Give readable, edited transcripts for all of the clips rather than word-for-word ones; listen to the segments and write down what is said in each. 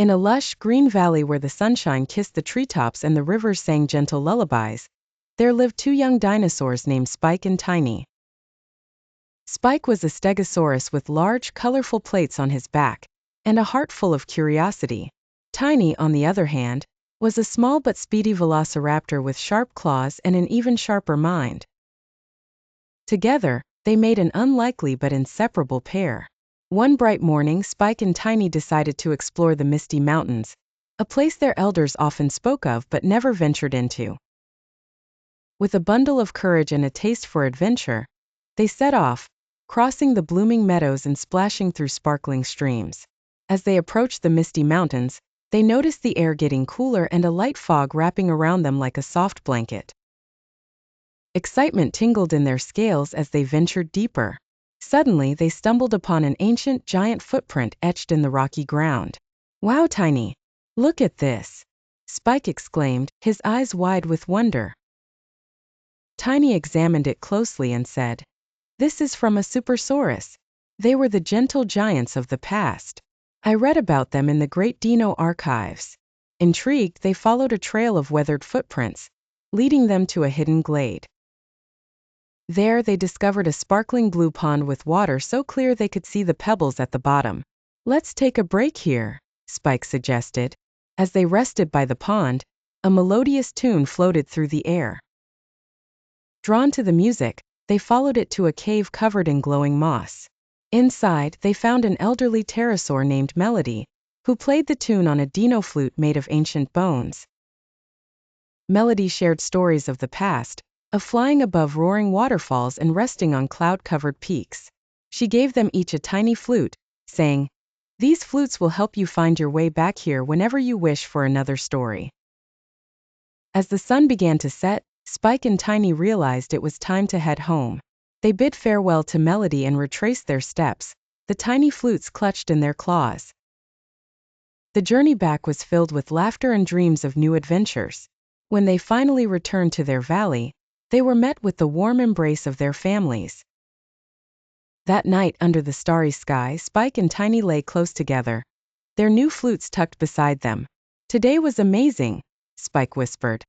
In a lush, green valley where the sunshine kissed the treetops and the rivers sang gentle lullabies, there lived two young dinosaurs named Spike and Tiny. Spike was a Stegosaurus with large, colorful plates on his back, and a heart full of curiosity. Tiny, on the other hand, was a small but speedy Velociraptor with sharp claws and an even sharper mind. Together, they made an unlikely but inseparable pair. One bright morning, Spike and Tiny decided to explore the Misty Mountains, a place their elders often spoke of but never ventured into. With a bundle of courage and a taste for adventure, they set off, crossing the blooming meadows and splashing through sparkling streams. As they approached the Misty Mountains, they noticed the air getting cooler and a light fog wrapping around them like a soft blanket. Excitement tingled in their scales as they ventured deeper. Suddenly, they stumbled upon an ancient, giant footprint etched in the rocky ground. "Wow, Tiny! Look at this!" Spike exclaimed, his eyes wide with wonder. Tiny examined it closely and said, "This is from a Supersaurus. They were the gentle giants of the past. I read about them in the great dino archives." Intrigued, they followed a trail of weathered footprints, leading them to a hidden glade. There they discovered a sparkling blue pond with water so clear they could see the pebbles at the bottom. "Let's take a break here," Spike suggested. As they rested by the pond, a melodious tune floated through the air. Drawn to the music, they followed it to a cave covered in glowing moss. Inside, they found an elderly pterosaur named Melody, who played the tune on a dino flute made of ancient bones. Melody shared stories of the past, of flying above roaring waterfalls and resting on cloud-covered peaks. She gave them each a tiny flute, saying, "These flutes will help you find your way back here whenever you wish for another story." As the sun began to set, Spike and Tiny realized it was time to head home. They bid farewell to Melody and retraced their steps, the tiny flutes clutched in their claws. The journey back was filled with laughter and dreams of new adventures. When they finally returned to their valley, they were met with the warm embrace of their families. That night, under the starry sky, Spike and Tiny lay close together, their new flutes tucked beside them. "Today was amazing," Spike whispered.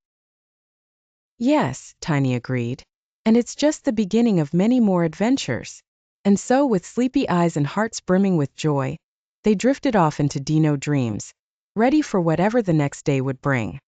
"Yes," Tiny agreed. "And it's just the beginning of many more adventures." And so, with sleepy eyes and hearts brimming with joy, they drifted off into dino dreams, ready for whatever the next day would bring.